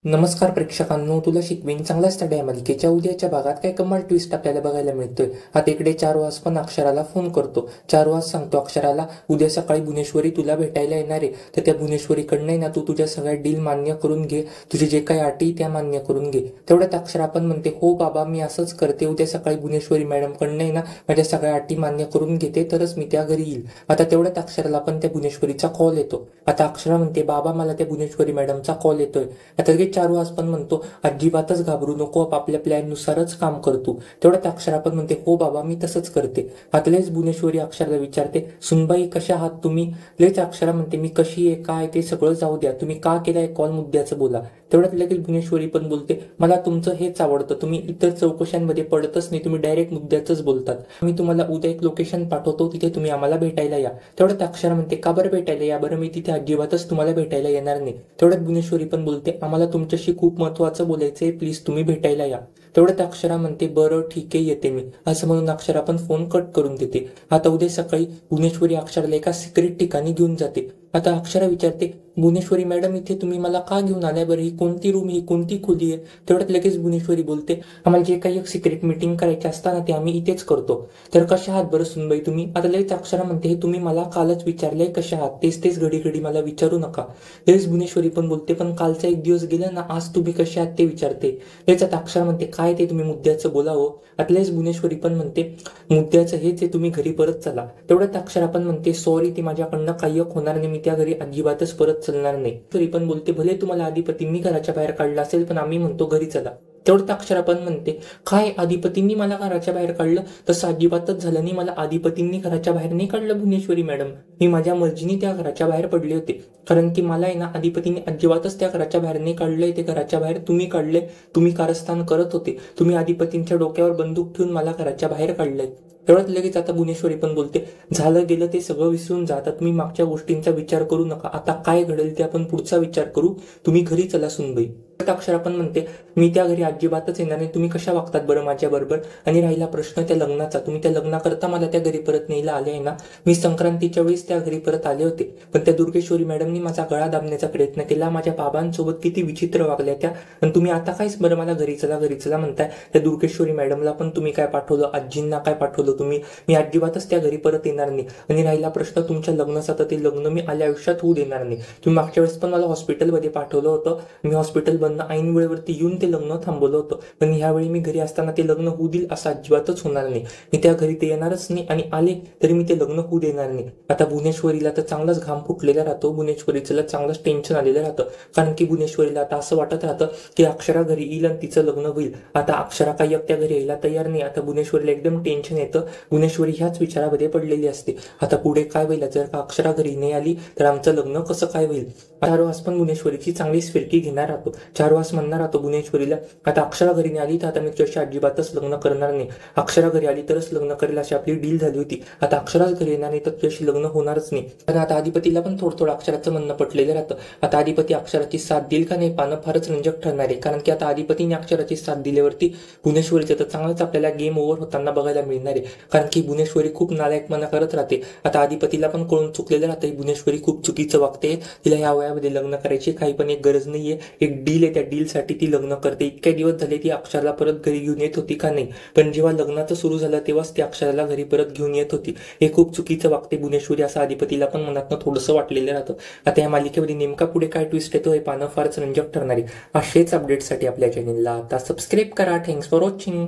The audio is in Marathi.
नमस्कार प्रेक्षकांनो, तुला शिकवीन चांगला स्टडी या मालिकेच्या उद्याच्या भागात काय कमाल ट्विस्ट आपल्याला बघायला मिळतोय. आता इकडे चारुहास पण अक्षराला फोन करतो. चारुहास सांगतो अक्षराला, उद्या सकाळी भुवनेश्वरी तुला भेटायला येणार आहे, तर त्या भुवनेश्वरीकडनं ना तू तुझ्या सगळ्या डील मान्य करून घे, तुझे जे काही अटी त्या मान्य करून घे. तेवढ्यात अक्षरा पण म्हणते, हो बाबा मी असंच करते, उद्या सकाळी भुवनेश्वरी मॅडमकडनं ना माझ्या सगळ्या अटी मान्य करून घेते तरच मी त्या घरी येईल. आता तेवढ्यात अक्षराला पण त्या भुवनेश्वरीचा कॉल येतो. आता अक्षरा म्हणते, बाबा मला त्या भुवनेश्वरी मॅडमचा कॉल येतोय. आता चारुहास पण म्हणतो, अजिबातच घाबरू नको, आपल्या प्लॅन नुसारच काम करतो. तेवढ्यात अक्षरा पण म्हणते, हो बाबा मी तसंच करते. आतलेच भुवनेश्वरी अक्षराला विचारते, सुनबाई कशा आहात तुम्ही? लेच अक्षरा म्हणते, मी कशी आहे काय ते सगळं जाऊ द्या, तुम्ही का केलाय कॉल मुद्द्याचं बोला. तेवढ्यात लगेच भुवनेश्वरी पण बोलते, मला तुमचं हेच आवडतं, तुम्ही इतर चौकशांमध्ये पडतच नाही, तुम्ही डायरेक्ट मुद्द्याच बोलतात. मी तुम्हाला उद्या एक लोकेशन पाठवतो, तिथे तुम्ही आम्हाला भेटायला या. तेवढ्यात अक्षरा म्हणते, का बरं भेटायला या? बरं मी तिथे अजिबातच तुम्हाला भेटायला येणार नाही. तेवढ्यात भुवनेश्वरी पण बोलते, आम्हाला तुमच्याशी खूप महत्वाचं बोलायचंय, प्लीज तुम्ही भेटायला या. तेवढ्यात अक्षरा म्हणते, बरं ठीक आहे येते मी, असं म्हणून अक्षरा पण फोन कट करून देते. आता उद्या सकाळी भुवनेश्वरी अक्षराला एका सिक्रेट ठिकाणी घेऊन जाते. आता अक्षरा विचारते, भुवनेश्वरी मॅडम इथे तुम्ही मला का घेऊन आलाय बरं? ही कोणती रूम, ही कोणती खोली आहे? तेवढ्यात लगेच भुवनेश्वरी बोलते, आम्हाला जे काही एक सिक्रेट मीटिंग करायची असताना ते आम्ही इथेच करतो. तर कशा आहात बरं सुनबाई तुम्ही? आता लगेच अक्षरा म्हणते, हे तुम्ही मला कालच विचारलंय कशा आहात, तेच तेच घडी घडी मला विचारू नका. लगेच भुवनेश्वरी पण बोलते, पण कालचा एक दिवस गेला ना, आज तुम्ही कशा आहात ते विचारते. लगेच आता अक्षरा म्हणते, काय ते तुम्ही मुद्द्याचं बोलावं. आतलेच भुवनेश्वरी पण म्हणते, मुद्द्याचं हेच आहे, तुम्ही घरी परत चला. तेवढ्यात अक्षरा पण म्हणते, सॉरी ती माझ्याकडनं काही होणार नाही, मी त्या घरी अजिबातच परत चलणार नाही. तरी पण बोलते, भले तुम्हाला अधिपतींनी घराच्या बाहेर काढलं असेल, पण आम्ही म्हणतो घरी चला. तेवढ्यात अक्षरा पण म्हणते, काय अधिपतींनी मला घराच्या बाहेर काढलं? तसं अजिबातच झालं नाही, मला अधिपतींनी घराच्या बाहेर नाही काढलं भुवनेश्वरी मॅडम, मी माझ्या मर्जीने त्या घराच्या बाहेर पडले होते. कारण की मला आहे ना, अधिपतींनी अजिबातच त्या घराच्या बाहेर नाही काढलंय, ते घराच्या बाहेर तुम्ही काढले, तुम्ही कारस्थान करत होते, तुम्ही अधिपतींच्या डोक्यावर बंदूक ठेवून मला घराच्या बाहेर काढलंय. तेवढ्यात लगेच आता भुवनेश्वरी पण बोलते, झालं गेलं ते सगळं विसरून जातात, तुम्ही मागच्या गोष्टींचा विचार करू नका, आता काय घडेल ते आपण पुढचा विचार करू, तुम्ही घरी चला सुनबाई. अक्षरा पण म्हणते, मी त्या घरी अजिबातच येणार नाही, तुम्ही कशा वागतात बरं माझ्या बरोबर? आणि राहिला प्रश्न त्या लग्नाचा, तुम्ही त्या लग्नाकरता मला त्या घरी परत न्यायला आले आहे ना, मी संक्रांतीच्या वेळेस त्या घरी परत आले होते, पण त्या दुर्गेश्वरी मॅडमनी माझा गळा दाबण्याचा प्रयत्न केला, माझ्या बाबांसोबत किती विचित्र वागल्या त्या, आणि तुम्ही आता काहीच बरं मला घरी चला म्हणताय. त्या दुर्गेश्वरी मॅडमला पण तुम्ही काय पाठवलं, आजींना काय पाठवलं तुम्ही? मी अजिबातच त्या घरी परत येणार नाही. आणि राहिला प्रश्न तुमच्या लग्नाचा, तर ते लग्न मी आल्या आयुष्यात होऊ देणार नाही. तुम्ही मागच्या वेळेस पण मला हॉस्पिटलमध्ये पाठवलं होतं, मी हॉस्पिटल ऐन वेळेवरती येऊन ते लग्न थांबवलं होतं, पण ह्यावेळी मी घरी असताना ते लग्न होऊ देईल असं अजिबातच होणार नाही. मी त्या घरी ते येणारच नाही, आणि आले तरी मी ते लग्न होऊ देणार नाही. आता भुवनेश्वरीला तर चांगलाच घाम फुटलेला राहतो, भुवनेश्वरीला चांगलंच टेन्शन आलेलं राहतं, कारण की भुवनेश्वरीला आता असं वाटत राहतं की अक्षरा घरी येईल आणि तिचं लग्न होईल. आता अक्षरा काही एकट्या घरी यायला तयार नाही. आता भुवनेश्वरीला एकदम टेन्शन येतं, भुवनेश्वरी ह्याच विचारामध्ये पडलेली असते, आता पुढे काय होईल, जर का अक्षरा घरी नाही आली तर आमचं लग्न कसं काय होईल. चारुहास पण भुवनेश्वरीची चांगलीच फिरकी घेणार राहतो. चारुहास म्हणणार राहतो भुवनेश्वरीला, आता अक्षरा घरी नाही आली तर आता मी तुझ्याशी अजिबातच लग्न करणार नाही, अक्षरा घरी आली तरच लग्न करेल अशी आपली डील झाली होती, आता अक्षराच घरी येणार नाही तर तुझ्याशी लग्न होणारच नाही. पण आता अधिपतीला पण थोडं अक्षराचं म्हणणं पटलेलं राहतं. आता अधिपती अक्षराची साथ देईल का नाही पाहणं फारच रंजक ठरणार आहे, कारण की आता अधिपतीने अक्षराची साथ दिल्यावरती भुवनेश्वरीचं तर चांगलंच आपल्याला गेम ओव्हर होताना बघायला मिळणार आहे, कारण की भुवनेश्वरी खूप नालायकपणा करत राहते. आता अधिपतीला पण कळून चुकलेलं राहतं, भुवनेश्वरी खूप चुकीचं वागते, तिला ह्या वयामध्ये लग्न करायची काही पण एक गरज नाहीये, एक डील आहे, त्या डीलसाठी ती लग्न करते. इतक्या दिवस झाले ती अक्षराला परत घरी घेऊन येत होती का नाही, पण जेव्हा लग्नाचं सुरू झालं तेव्हाच ती अक्षराला घरी परत घेऊन येत होती. हे खूप चुकीचं वागते भुवनेश्वरी, असं अधिपतीला पण मनातनं थोडंसं वाटलेलं राहतं. आता या मालिकेमध्ये नेमका पुढे काय ट्विस्ट येतो हे पाहणं फारच रंजक ठरणार आहे. असेच अपडेटसाठी आपल्या चॅनेलला आता सबस्क्राईब करा. Thanks for watching.